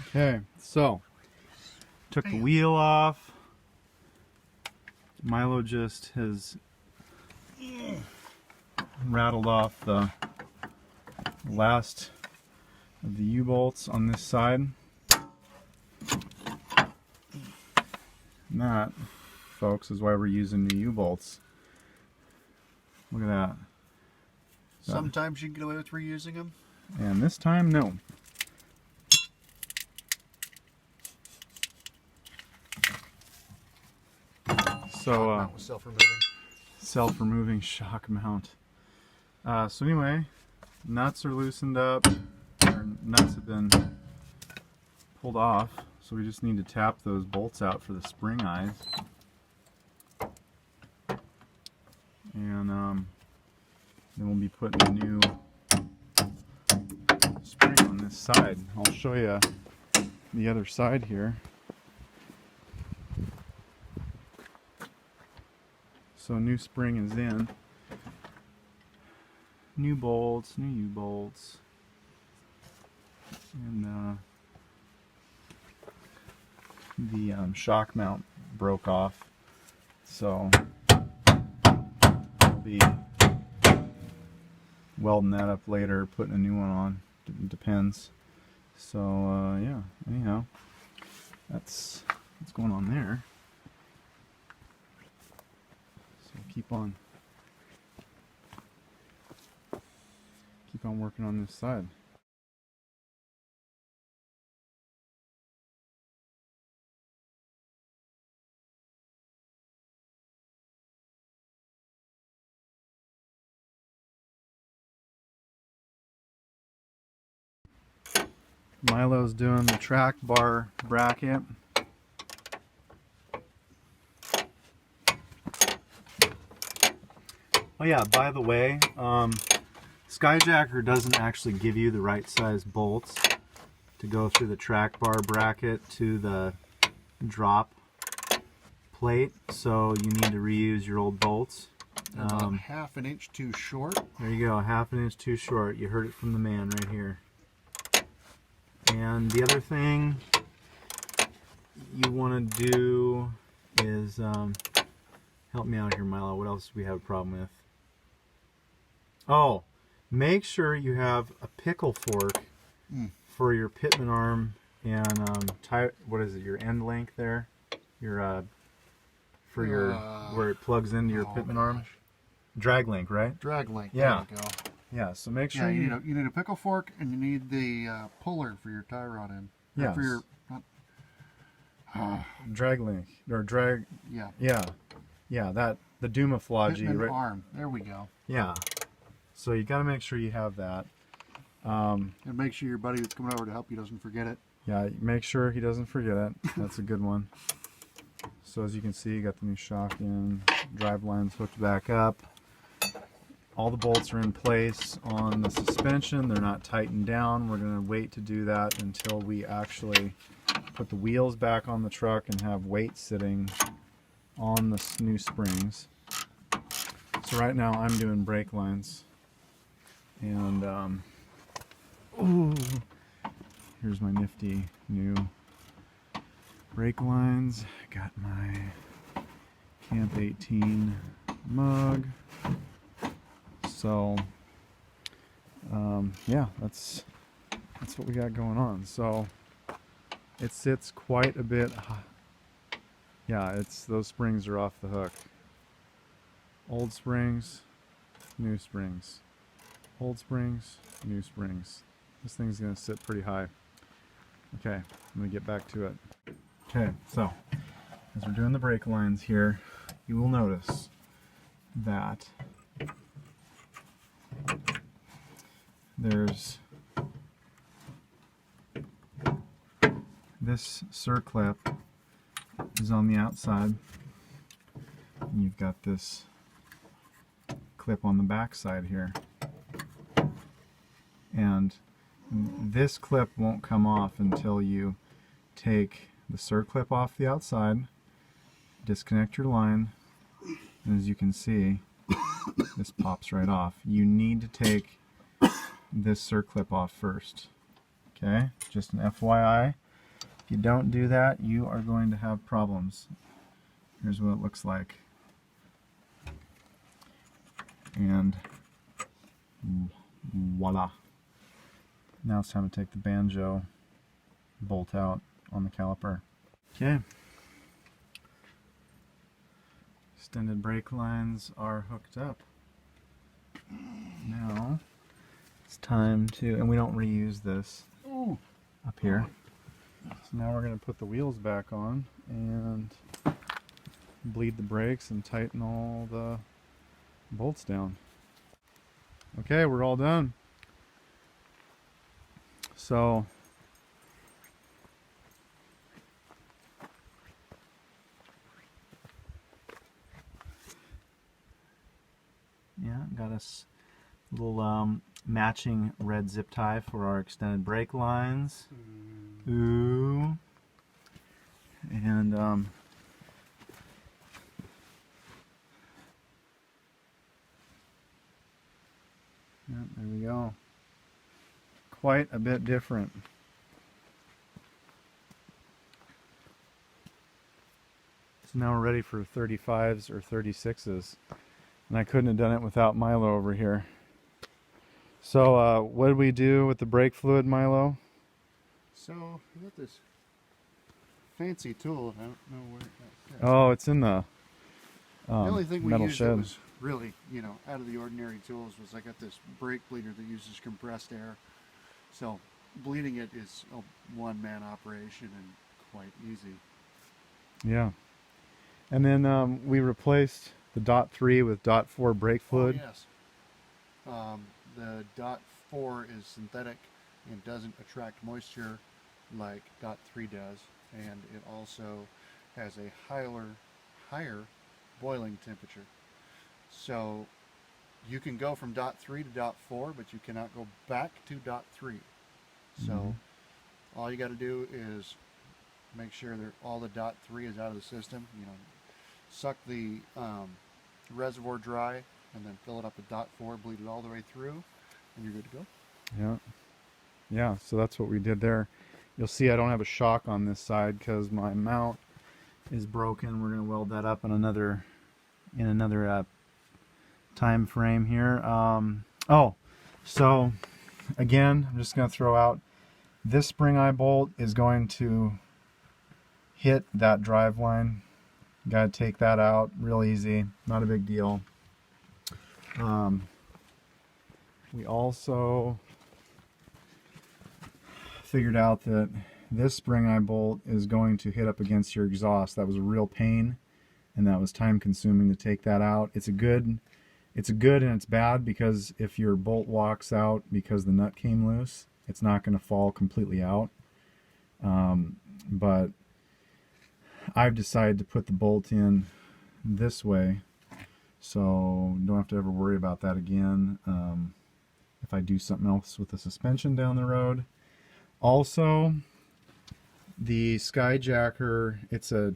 Okay, so took the wheel off. Milo just has rattled off the last of the U-bolts on this side. And that, folks, is why we're using new U-bolts. Look at that. Sometimes you can get away with reusing them. And this time, no. So, self-removing shock mount. So anyway, nuts are loosened up. Our nuts have been pulled off, so we just need to tap those bolts out for the spring eyes. And then we'll be putting a new spring on this side. I'll show you the other side here. So a new spring is in. New bolts, new U-bolts. And the shock mount broke off. So I'll be welding that up later, putting a new one on. Depends. So yeah, anyhow, that's what's going on there. Keep on working on this side. Milo's doing the track bar bracket. Oh yeah, by the way, Skyjacker doesn't actually give you the right size bolts to go through the track bar bracket to the drop plate, so you need to reuse your old bolts. About half an inch too short. There you go, half an inch too short. You heard it from the man right here. And the other thing you want to do is, help me out here, Milo, what else do we have a problem with? Oh, make sure you have a pickle fork for your Pittman arm and what is it? Your end link there, your for your where it plugs into your Pittman arm. Drag link, right? Drag link. Yeah. There you go. Yeah. So make sure you need a pickle fork and you need the puller for your tie rod end. Yeah. For your drag link or drag. Yeah. Yeah. Yeah. That the Dumaflogy. Pittman Right? arm. There we go. Yeah. So you got to make sure you have that. And make sure your buddy that's coming over to help you doesn't forget it. Yeah, make sure he doesn't forget it. That's a good one. So as you can see, you got the new shock in, drive lines hooked back up. All the bolts are in place on the suspension. They're not tightened down. We're going to wait to do that until we actually put the wheels back on the truck and have weight sitting on the new springs. So right now I'm doing brake lines. And ooh, here's my nifty new brake lines. Got my Camp 18 mug. So yeah, that's what we got going on. So it sits quite a bit high. Yeah, those springs are off the hook. Old springs, new springs. Old springs, new springs. This thing's going to sit pretty high. Okay, I'm going to get back to it. Okay, so as we're doing the brake lines here, you will notice that there's this circlip is on the outside, and you've got this clip on the back side here. And this clip won't come off until you take the circlip off the outside, disconnect your line, and as you can see, this pops right off. You need to take this circlip off first. Okay, just an FYI. If you don't do that, you are going to have problems. Here's what it looks like. And voila. Now it's time to take the banjo bolt out on the caliper. Okay. Extended brake lines are hooked up. Now it's time to, and we don't reuse this up here. So now we're going to put the wheels back on and bleed the brakes and tighten all the bolts down. Okay, we're all done. So yeah, got us a little matching red zip tie for our extended brake lines. Ooh. And yeah, there we go. Quite a bit different. So now we're ready for 35s or 36s. And I couldn't have done it without Milo over here. So what did we do with the brake fluid, Milo? So we got this fancy tool. I don't know where that's at. Oh, it's in the The only thing we metal used shed. that was really, out of the ordinary tools was I got this brake bleeder that uses compressed air. So bleeding it is a one-man operation and quite easy. Yeah. And then we replaced the .3 with .4 brake fluid. Oh, yes. The .4 is synthetic and doesn't attract moisture like .3 does, and it also has a higher boiling temperature. So you can go from .3 to .4, but you cannot go back to .3. So all you got to do is make sure that all the .3 is out of the system. Suck the reservoir dry, and then fill it up with .4, bleed it all the way through, and you're good to go. Yeah. Yeah, so that's what we did there. You'll see I don't have a shock on this side because my mount is broken. We're going to weld that up in another time frame here. So again, I'm just going to throw out this spring eye bolt is going to hit that drive line. Got to take that out real easy, not a big deal. We also figured out that this spring eye bolt is going to hit up against your exhaust. That was a real pain, and that was time consuming to take that out. It's a good and it's bad, because if your bolt walks out because the nut came loose, it's not going to fall completely out. But I've decided to put the bolt in this way, so don't have to ever worry about that again if I do something else with the suspension down the road. Also, the Skyjacker, it's I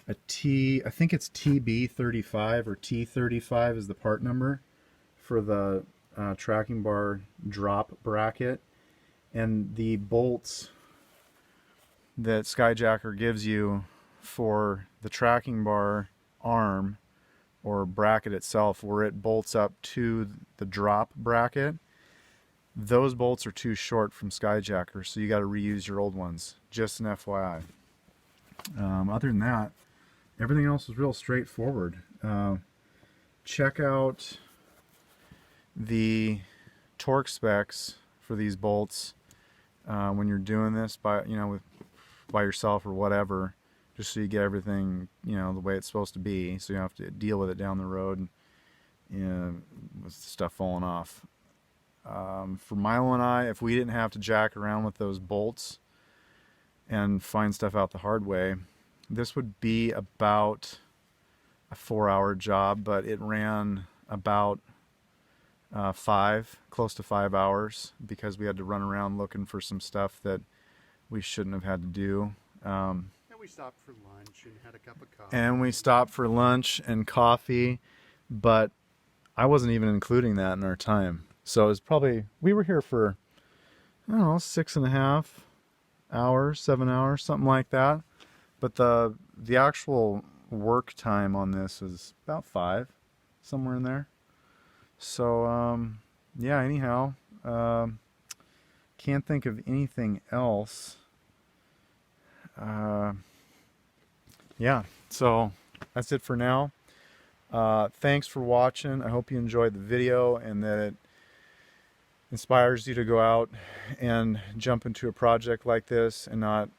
think it's TB35 or T35 is the part number for the tracking bar drop bracket, and the bolts that Skyjacker gives you for the tracking bar arm or bracket itself, where it bolts up to the drop bracket, those bolts are too short from Skyjacker, so you got to reuse your old ones. Just an FYI. Other than that, everything else is real straightforward. Check out the torque specs for these bolts when you're doing this by yourself or whatever, just so you get everything the way it's supposed to be, so you don't have to deal with it down the road with stuff falling off. For Milo and I, if we didn't have to jack around with those bolts and find stuff out the hard way, this would be about a 4-hour job, but it ran about close to 5 hours, because we had to run around looking for some stuff that we shouldn't have had to do. And we stopped for lunch and had a cup of coffee. And we stopped for lunch and coffee, but I wasn't even including that in our time. So it was probably, we were here for, I don't know, 6.5, hours, 7 hours, something like that. But the actual work time on this is about 5, somewhere in there. So yeah, anyhow, can't think of anything else. Yeah, so that's it for now. Thanks for watching. I hope you enjoyed the video and that it inspires you to go out and jump into a project like this and not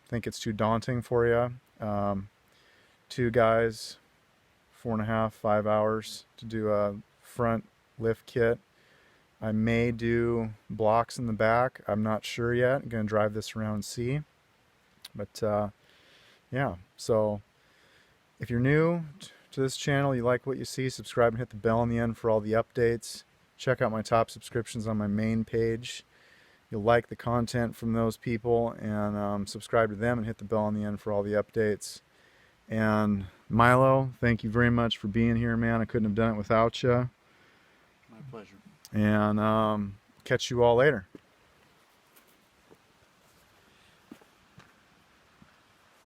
think it's too daunting for you. 2 guys, 4.5, 5 hours to do a front lift kit. I may do blocks in the back. I'm not sure yet. I'm going to drive this around and see. But yeah, so if you're new to this channel, you like what you see, subscribe and hit the bell on the end for all the updates. Check out my top subscriptions on my main page. You'll like the content from those people, and subscribe to them and hit the bell on the end for all the updates. And Milo, thank you very much for being here, man. I couldn't have done it without you. My pleasure. And catch you all later.